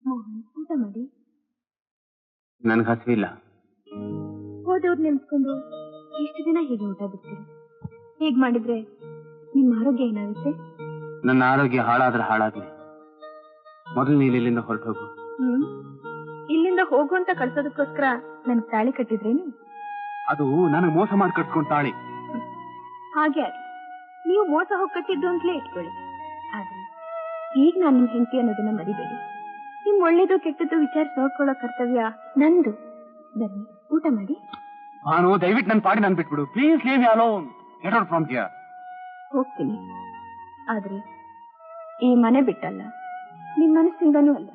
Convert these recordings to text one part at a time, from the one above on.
ಮೋಹನ್, ಊಟ ಮಾಡಿ. ನನ್ಗೆ ಹಸಿವಿಲ್ಲ. ಹೋದವ್ರು ನೆನ್ಸ್ಕೊಂಡು ಎಷ್ಟು ದಿನ ಹೀಗೆ ಊಟ ಬಿಡ್ತೀರ? ಹೀಗ್ ಮಾಡಿದ್ರೆ ನಿಮ್ಮ ಆರೋಗ್ಯ ಏನಾಗುತ್ತೆ? ನನ್ನ ಆರೋಗ್ಯ ಹಾಳಾದ್ರೆ ಹಾಳಾಗ್ಲಿ, ಮೊದಲು ನೀನು ಇಲ್ಲಿಂದ ಹೊರಟು ಹೋಗು. ಇಲ್ಲಿಂದ ಹೋಗು ಅಂತ ಕಳ್ಸೋದಕ್ಕೋಸ್ಕರ ನನ್ಗೆ ತಾಳಿ ಕಟ್ಟಿದ್ರೇನು? ಅದು ನನಗೆ ಮೋಸ ಮಾಡಿ ಕಟ್ಕೊಂಡ್ ತಾಳಿ. ಹಾಗೆ ಆಗ್ಲಿ, ನೀವು ಮೋಸ ಹೋಗಿ ಕಟ್ಟಿದ್ದು ಅಂತಲೇ ಇಟ್ಕೊಳ್ಳಿ. ಆದ್ರೆ ಈಗ ನಾನು ನಿಮ್ ಹೆಂಡತಿ ಅನ್ನೋದನ್ನ ಮರಿಬೇಡಿ. ನಿಮ್ ಒಳ್ಳೇದು ಕೆಟ್ಟದ್ದು ವಿಚಾರಿಸಿ ನೋಡ್ಕೊಳ್ಳೋ ಕರ್ತವ್ಯ ನಂದು. ಬನ್ನಿ, ಊಟ ಮಾಡಿ. ಭಾನು, ದಯವಿಟ್ಟು ನನ್ನ ಪಾಡಿ ನನ್ ಬಿಟ್ಬಿಡು. Please leave me alone. Get out from here. ಹೋಗ್ತೀನಿ, ಆದ್ರೆ ಈ ಮನೆ ಬಿಟ್ಟಲ್ಲ, ನಿಮ್ ಮನಸ್ಸಿಂದನೂ ಅಲ್ಲ.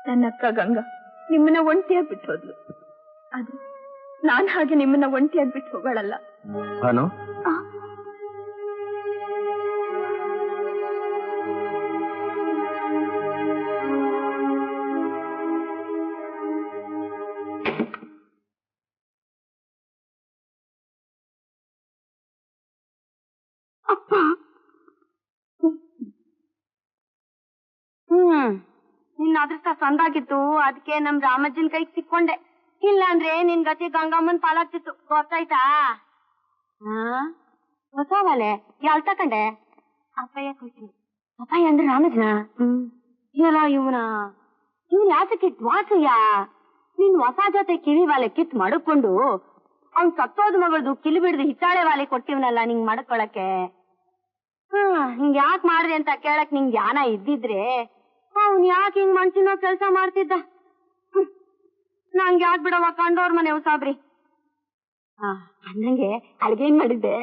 ನನ್ನ ಅಕ್ಕ ಗಂಗಾ ನಿಮ್ಮನ್ನ ಒಂಟಿಯಾಗಿ ಬಿಟ್ಟು ಹೋದ್ಲು. ಆದ್ರೆ ನಾನ್ ಹಾಗೆ ನಿಮ್ಮನ್ನ ಒಂಟಿಯಾಗಿ ಬಿಟ್ಟು ಹೋಗಳಲ್ಲ. ಭಾನು, ನಿನ್ನ ಅದೃಷ್ಟ ಸಂದಾಗಿತ್ತು, ಅದಕ್ಕೆ ನಮ್ ರಾಮಜ್ಜನ್ ಕೈಗೆ ಸಿಕ್ಕೊಂಡೆ. ಇಲ್ಲಾಂದ್ರೆ ನಿನ್ ಗತಿ ಗಂಗಮ್ಮನ್ ಪಾಲಾಗ್ತಿತ್ತು, ಗೊತ್ತಾಯ್ತಾ? ಹೊಸ ವಾಲೆ ಯಾಲ್ ತಕಂಡೆ? ಅಪ್ಪಯ್ಯ ಕೊಟ್ರು. ಅಪ್ಪಯ್ಯ ಅಂದ್ರೆ ರಾಮಜ್ನ? ಇಲ್ಲ ಇವನ ಯಾತಕ್ಕಿತ್ ವಾಸಯ್ಯ ನಿನ್ ಹೊಸ ಜೊತೆ ಕಿವಿ ವಾಲೆ ಕಿತ್ ಮಡಕೊಂಡು ಅವ್ನ್ ಸತ್ತೋದ್ ಮಗಳದು ಕಿಲಿ ಬಿಡ್ದು ಹಿತ್ತಾಳೆ ವಾಲೆ ಕೊಟ್ಟಿವ್ನಲ್ಲ ನಿಂಗ್ ಮಡ್ಕೊಳಕ್ಕೆ. ಹಿಂಗ್ ಯಾಕೆ ಮಾಡ್ರಿ ಅಂತ ಕೇಳಕ್ ನಿಂಗ್ ಜ್ಞಾನ ಇದ್ದಿದ್ರೆ ಅವ್ನ್ ಯಾಕೆ ಹಿಂಗ್ ಮನ್ಸಿನೋ ಕೆಲ್ಸ ಮಾಡ್ತಿದ್ದ. ನಂಗೆ ಯಾಕೆ ಬಿಡವ ಕಂಡೋರ್ ಮನೆ ಸಾಬ್ರಿ. ಅನ್ನಂಗೆ ಅಡ್ಗೆ ಏನ್ ಮಾಡಿದ್ದೆ?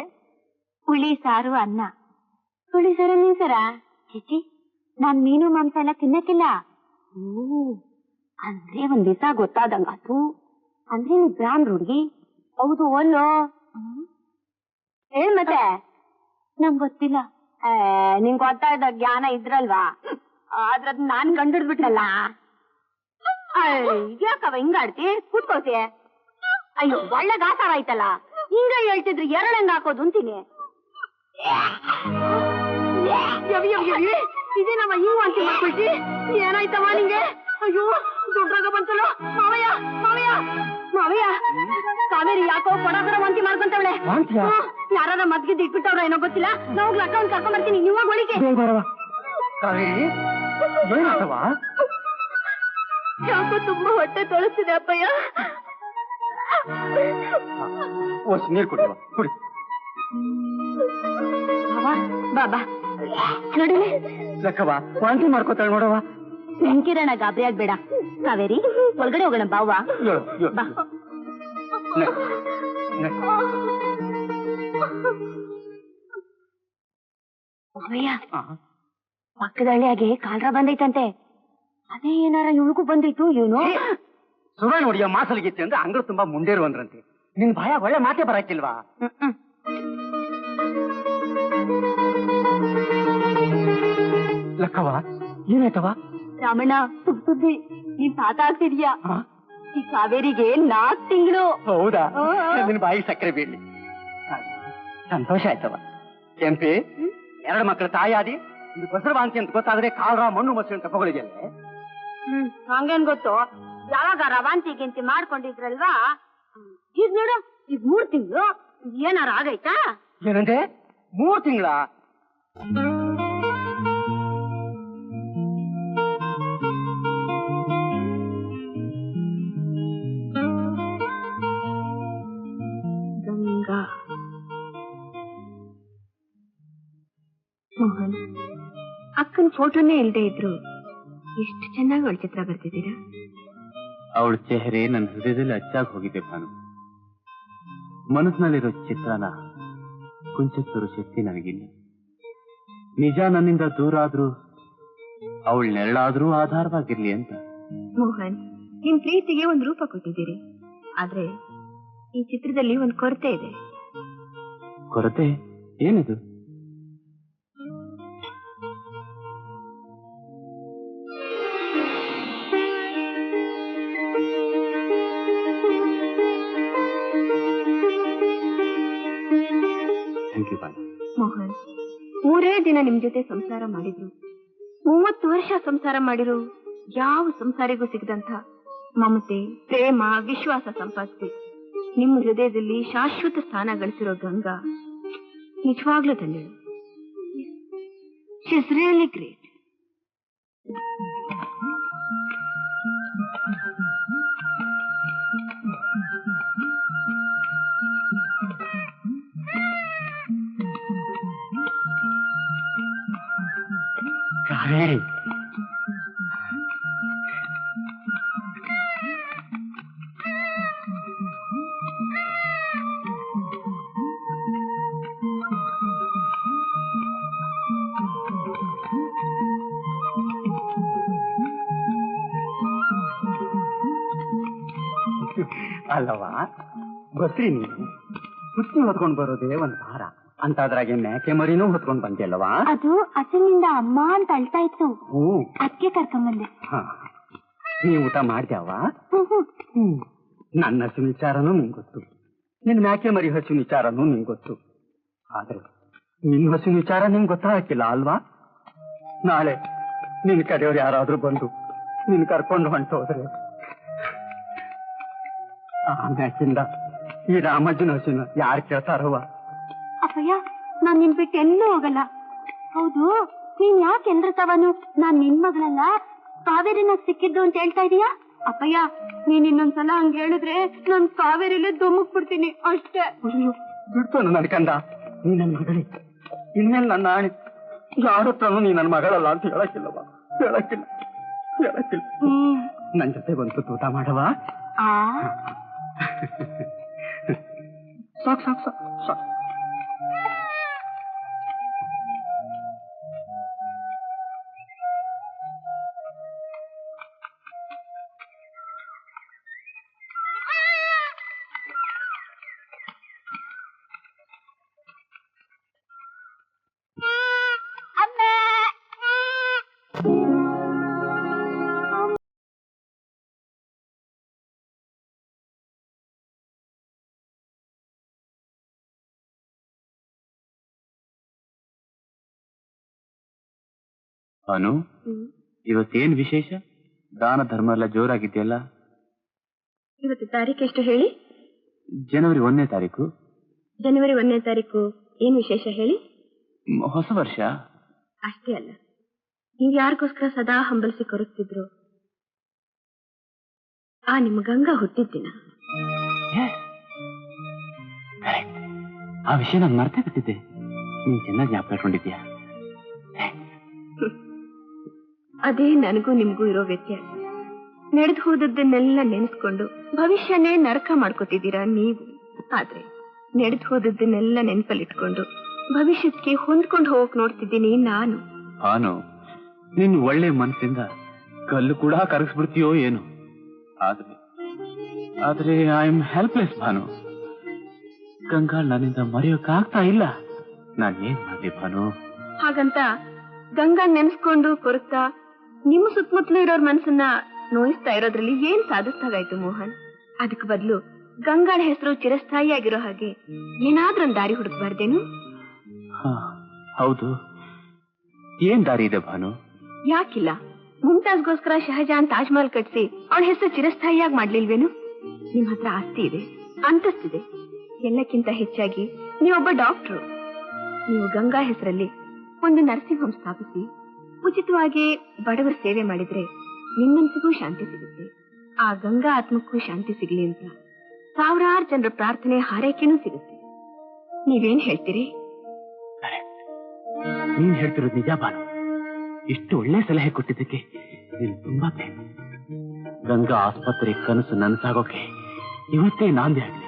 ಹುಳಿ ಸಾರು ಅನ್ನ. ಹುಳಿ ಸಾರು ಮೀನ್ ಸಾರ? ಚಿಚಿ, ನಾನ್ ಮೀನು ಮಾಂಸ ಎಲ್ಲ ತಿನ್ನಕ್ಕಿಲ್ಲ. ಅಂದ್ರೆ ಒಂದ್ ದಿವಸ ಗೊತ್ತಾದಂಗಾತು. ಅಂದ್ರೆ ನೀ ಬ್ರಾಹ್ಮಣ ಹುಡ್ಗಿ? ಹೌದು ಅಲ್ಲೋ? ಏನ್ ಮತ್ತೆ? ನಂಗ್ ಗೊತ್ತಿಲ್ಲ. ನಿಂಗ್ ಗೊತ್ತಾಯ್ದ ಜ್ಞಾನ ಇದ್ರಲ್ವಾ, ಆದ್ರ ನಾನ್ ಕಂಡಿಡ್ಬಿಟ್ಟಲ್ಲ. ಯಾಕವ ಹಿಂಗಾಡ್ತಿ? ಕೂತ್ಕೋತಿ. ಅಯ್ಯೋ, ಒಳ್ಳೆ ಗಾಸಾರ ಆಯ್ತಲ್ಲ. ಹಿಂಗ ಹೇಳ್ತಿದ್ರು ಎರಳೆಂಗ್ ಹಾಕೋದು ಅಂತೀನಿ. ಇದೇನವ ಹಿಂಗ್ ವಾಂತಿ ಮಾಡ್ಕೊಳ್ತಿ? ಏನಾಯ್ತವ ನಿಂಗೆ? ಅಯ್ಯೋ, ದೊಡ್ಡಾಗ ಬಂತಲ್ಲ. ಮಾವಯ್ಯ ಮಾವಯ್ಯ ಮಾವಯ್ಯ, ಕಾವೇರಿ ಯಾಕೋ ಕೊಡಕರ ವಾಂತಿ ಮಾಡ್ಕೊಂತವಳೆ. ಯಾರ ಮದ್ಗಿದ್ದು ಇಟ್ಬಿಟ್ಟವ್ರ ಏನೋ ಗೊತ್ತಿಲ್ಲ. ನಾವು ಅಕ್ಕ ಒಂದ್ ಕರ್ಕೊಂಡ್ ಬರ್ತೀನಿ, ನೀವಾಗ ಒಳಿಕೆ. ಯಾಕೋ ತುಂಬಾ ಹೊಟ್ಟೆ ತೊಳಸ್ತಿದೆ ಅಪ್ಪಯ್ಯ. ನೀರು ಕೊಡುವ ಕುಡಿ. ಬಾಬಾ ನೋಡಿ ಲಕ್ಕವ ವಾಂತಿ ಮಾಡ್ಕೋತಾಳ ನೋಡವ. ವೆಂಕಿರಣ ಗಾಬರಿ ಆಗ್ಬೇಡ. ಕಾವೇರಿ ಒಳಗಡೆ ಹೋಗೋಣ ಬಾವ. ಬಾ. ಮಾವಯ್ಯ, ಪಕ್ಕದ ಹಳ್ಳಿಯಾಗೆ ಕಾಲ್ರ ಬಂದೈತಂತೆ. ಅದೇ ಏನಾರ ಇವಳಿಗೂ ಬಂದೈತು. ಇವನು ಸುವರ್ಣ ಹೊಡಿಯೋ ಮಾಸಲಿಗಿತ್ತೆ ಅಂದ್ರೆ ಅಂಗಡಿ ತುಂಬಾ ಮುಂಡೇರು ಅಂದ್ರಂತೆ. ನಿನ್ ಭಯ ಒಳ್ಳೆ ಮಾತೆ ಬರಾಕಿಲ್ವಾ? ಲಕ್ಕವ ಏನಾಯ್ತವ? ರಾಮಣ್ಣ, ಸುದ್ದಿ ನೀನ್ ತಾತ ಆಗ್ತಿದ್ಯಾ? ಈ ಕಾವೇರಿಗೆ 4 ತಿಂಗಳು. ಹೌದಾ? ನಿನ್ ಬಾಯಿ ಸಕ್ಕರೆ ಬೀಳ್ಲಿ. ಸಂತೋಷ ಆಯ್ತವ. ಕೆಂಪಿ, 2 ಮಕ್ಕಳ ತಾಯಾದಿ ಇದು ಬಸರ ವಾಂತಿ ಅಂತ ಗೊತ್ತಾದ್ರೆ ಕಾಲ್ರ ಮಣ್ಣು ಮೊಸರು ಅಂತ ಹೊಗಳಿದೆಯಲ್ಲ. ಹಂಗೇನ್ ಗೊತ್ತು? ಯಾವಾಗ ರವಾಂತಿ ಗಿಂತಿ ಮಾಡ್ಕೊಂಡಿದ್ರಲ್ವಾ, ಈಗ ನೋಡು, ಈಗ 3 ತಿಂಗಳು. ಏನಾರ ಆಗೈತಾ? ಏನಂದ್ರೆ 3 ತಿಂಗಳ? ಗಂಗಾ ಮೋಹನ್, ಅಕ್ಕನ ಫೋಟೋನೇ ಇಲ್ದೇ ಇದ್ರು ಎಷ್ಟು ಚೆನ್ನಾಗಿ ಅವಳ ಚಿತ್ರ ಬರ್ತಿದ್ದೀರಾ. ಅವಳ ಚೆಹರೆ ನನ್ನ ಹೃದಯದಲ್ಲಿ ಅಚ್ಚಾಗಿ ಹೋಗಿದೆ ಭಾನು. ಮನಸ್ಸಿನಲ್ಲಿರೋ ಚಿತ್ರನ ಕುಂಚಕ್ ತರೋ ಶಕ್ತಿ ನನಗಿಲ್ಲ. ನಿಜ ನನ್ನಿಂದ ದೂರ ಆದ್ರೂ ಅವಳ ನೆರಳಾದ್ರೂ ಆಧಾರವಾಗಿರ್ಲಿ ಅಂತ. ಮೋಹನ್, ನಿಮ್ ಪ್ರೀತಿಗೆ ಒಂದು ರೂಪ ಕೊಟ್ಟಿದ್ದೀರಿ. ಆದ್ರೆ ಈ ಚಿತ್ರದಲ್ಲಿ ಒಂದು ಕೊರತೆ ಇದೆ. ಕೊರತೆ ಏನಿದು? ಮೋಹನ್, 3 ದಿನ ನಿಮ್ ಜೊತೆ ಸಂಸಾರ ಮಾಡಿದ್ರು, 30 ವರ್ಷ ಸಂಸಾರ ಮಾಡಿರು ಯಾವ ಸಂಸಾರಿಗೂ ಸಿಗದಂತ ಮಮತೆ, ಪ್ರೇಮ, ವಿಶ್ವಾಸ ಸಂಪಾದಿಸಿ ನಿಮ್ಮ ಹೃದಯದಲ್ಲಿ ಶಾಶ್ವತ ಸ್ಥಾನ ಗಳಿಸಿರೋ ಗಂಗಾ ನಿಜವಾಗ್ಲೂ ಧನ್ಯಳು. She is really great. Kaveri, ಅಲ್ಲವಾ ಗೊತ್ತ್ರಿ, ನೀನು ಹುಚ್ಚಿ ಹೊತ್ಕೊಂಡ್ ಬರೋದೇ ಒಂದ್ ಭಾರ ಅಂತಾದ್ರಾಗೆ ಮೇಕೆ ಮರಿನೂ ಹೊತ್ಕೊಂಡ್ ಬಂದಿಲ್ಲವಾ? ಅದು ಅಸಲಿಂದ ಅಮ್ಮ ಅಂತ ಅಳ್ತಾ ಇತ್ತು, ಹ್ಮ್, ಅದಕ್ಕೆ ಕರ್ಕೊಂಬಂದೆ. ನೀ ಊಟ ಮಾಡ್ದ್ಯಾವ? ನನ್ನ ಹಸು ವಿಚಾರನೂ ನಿಂಗ್ ಗೊತ್ತು, ನಿನ್ ಮೇಕೆ ಮರಿ ಹಸು ವಿಚಾರನೂ ನಿಂಗ್ ಗೊತ್ತು. ಆದ್ರೆ ನಿನ್ ಹಸು ವಿಚಾರ ನಿಂಗ್ ಗೊತ್ತಾಗಿಲ್ಲ ಅಲ್ವಾ? ನಾಳೆ ನಿನ್ ಕಡೆಯವ್ರು ಯಾರಾದ್ರೂ ಬಂದು ನಿನ್ ಕರ್ಕೊಂಡು ಹೊಂಟೋದ್ರೆ ಆಮ್ಯಾಕಿಂದ ಈ ರಾಮಜ್ಜನ ಹಸುನ ಯಾರು ಕೇಳ್ತಾರವ್ವ? ಅಪ್ಪಯ್ಯ, ನಾನ್ ನಿನ್ ಬಿಟ್ಟು ಎಲ್ಲೂ ಹೋಗಲ್ಲ. ಹೌದು, ನೀನ್ ಯಾಕೆ ಎಲ್ರ ತವನು ನಾನ್ ನಿನ್ ಮಗಳಲ್ಲ ಕಾವೇರಿನ ಸಿಕ್ಕಿದ್ದು ಅಂತ ಹೇಳ್ತಾ ಇದೀಯಾ? ಅಪ್ಪಯ್ಯ, ನೀನ್ ಇನ್ನೊಂದ್ಸಲ ಹಂಗ ಹೇಳಿದ್ರೆ ನಾನ್ ಕಾವೇರಿಲೇ ದುಮ್ಮಕ್ ಬಿಡ್ತೀನಿ ಅಷ್ಟೇ. ಬಿಡ್ತೋನು ನನ್ ಕಂದ, ನೀ ನನ್ ಮಗಳೇ. ಇನ್ಮೇಲೆ ನನ್ನ ಆಣಿ ಯಾರ ಹತ್ರನೂ ನೀ ನನ್ ಮಗಳಲ್ಲ ಅಂತ ಹೇಳಕ್ಕಿಲ್ಲವಾ? ಹೇಳಕ್ಕಿಲ್ಲ. ನನ್ ಜೊತೆ ಬಂತು ಊಟ ಮಾಡವ? ಸಾಕ್ ಸಾಕ್ ಸಾಕ್ ಸಾಕ್. ಅನು, ಇವತ್ತೇನ್ ವಿಶೇಷ? ದಾನ ಧರ್ಮ ಎಲ್ಲ ಜೋರಾಗಿದೆಯಲ್ಲ. ಇವತ್ತು ತಾರೀಕು ಎಷ್ಟು ಹೇಳಿ? ಜನವರಿ 1ನೇ ತಾರೀಕು. ಜನವರಿ 1ನೇ ತಾರೀಕು ಏನ್ ವಿಶೇಷ ಹೇಳಿ? ಹೊಸ ವರ್ಷ. ಅಷ್ಟೇ ಅಲ್ಲ, ನೀವ್ ಯಾರಿಗೋಸ್ಕರ ಸದಾ ಹಂಬಲಿಸಿ ಕೊರಗ್ತಿದ್ರು ಆ ನಿಮ್ಮ ಗಂಗಾ ಹುಟ್ಟಿದ್ದಿನ. ಆ ವಿಷಯ ನಾನು ಮರ್ತೇ ಬಿಟ್ಟಿದ್ದೆ. ನೀನ್ ಚೆನ್ನಾಗಿ ಜ್ಞಾಪಕ ಇಟ್ಕೊಂಡಿದ್ಯಾ? ಅದೇ ನನಗೂ ನಿಮ್ಗೂ ಇರೋ ವ್ಯತ್ಯಾಸ. ನಡೆದು ಹೋದದ್ದನ್ನೆಲ್ಲ ನೆನೆಸ್ಕೊಂಡು ಭವಿಷ್ಯನೇ ನರಕ ಮಾಡ್ಕೋತಿದ್ದೀರಾ ನೀವು. ಆದ್ರೆ ನಡೆದು ಹೋದದ್ದನ್ನೆಲ್ಲ ನೆನಪಲ್ಲಿಟ್ಕೊಂಡು ಭವಿಷ್ಯಕ್ಕೆ ಹೊಂದ್ಕೊಂಡು ಹೋಗಕ್ ನೋಡ್ತಿದ್ದೀನಿ ನಾನು. ಭಾನು, ನೀನ್ ಒಳ್ಳೆ ಮನಸ್ಸಿಂದ ಕಲ್ಲು ಕೂಡ ಕರಗಿಸ್ಬಿಡ್ತೀಯೋ ಏನು. ಆದ್ರೆ ಐ ಆಮ್ ಹೆಲ್ಪ್ಲೆಸ್ ಭಾನು. ಗಂಗಾಳ್ ನನ್ನಿಂದ ಮರೆಯೋಕ್ಕಾಗ್ತಾ ಇಲ್ಲ. ನಾನ್ ಏನ್ ಮಾಡ್ಲಿ ಭಾನು? ಹಾಗಂತ ಗಂಗಾ ನೆನ್ಸ್ಕೊಂಡು ಕೊರಗ್ತಾ ನಿಮ್ಮ ಸುತ್ತಮುತ್ತಲು ಇರೋರ್ ಮನ್ಸನ್ನ ನೋಯಿಸ್ತಾ ಇರೋದ್ರಲ್ಲಿ ಏನ್ ಸಾಧಿಸ್ದಾಗಾಯ್ತು ಮೋಹನ್? ಅದಕ್ಕೆ ಬದಲು ಗಂಗಾಳ ಹೆಸರು ಚಿರಸ್ಥಾಯಿಯಾಗಿರೋ ಹಾಗೆ ಏನಾದ್ರೂ ಒಂದ್ ದಾರಿ ಹುಡುಕ್ಬಾರ್ದೇನು? ಹೌದು, ಏನ್ ದಾರಿ ಇದೆ ಭಾನು? ಯಾಕಿಲ್ಲ, ಮುಮ್ತಾಜ್ಗೋಸ್ಕರ ಶಹಜಾನ್ ತಾಜ್ ಮಹಲ್ ಕಟ್ಸಿ ಅವಳ ಹೆಸರು ಚಿರಸ್ಥಾಯಿಯಾಗಿ ಮಾಡ್ಲಿಲ್ವೇನು? ನಿಮ್ ಹತ್ರ ಆಸ್ತಿ ಇದೆ, ಅಂತಸ್ತಿದೆ, ಎಲ್ಲಕ್ಕಿಂತ ಹೆಚ್ಚಾಗಿ ನೀವೊಬ್ಬ ಡಾಕ್ಟ್ರು. ನೀವು ಗಂಗಾ ಹೆಸರಲ್ಲಿ ಒಂದು ನರ್ಸಿಂಗ್ ಹೋಮ್ ಸ್ಥಾಪಿಸಿ ಉಚಿತವಾಗಿ ಬಡವರ ಸೇವೆ ಮಾಡಿದ್ರೆ ನಿಮ್ಮನ್ಸಿಗೂ ಶಾಂತಿ ಸಿಗುತ್ತೆ. ಆ ಗಂಗಾ ಆತ್ಮಕ್ಕೂ ಶಾಂತಿ ಸಿಗ್ಲಿ ಅಂತ ಸಾವಿರಾರು ಜನರ ಪ್ರಾರ್ಥನೆ ಹಾರೈಕೆನೂ ಸಿಗುತ್ತೆ. ನೀವೇನ್ ಹೇಳ್ತೀರಿ? ನೀನ್ ಹೇಳ್ತಿರೋದು ನಿಜ ಭಾನು. ಇಷ್ಟು ಒಳ್ಳೆ ಸಲಹೆ ಕೊಟ್ಟಿದ್ದಕ್ಕೆ ನೀನು ತುಂಬಾ ಥ್ಯಾಂಕ್ಸ್. ಗಂಗಾ ಆಸ್ಪತ್ರೆ ಕನಸು ನನಸಾಗೋಕೆ ಇವತ್ತೇ ನಾಂದಿ ಆಗಲಿ.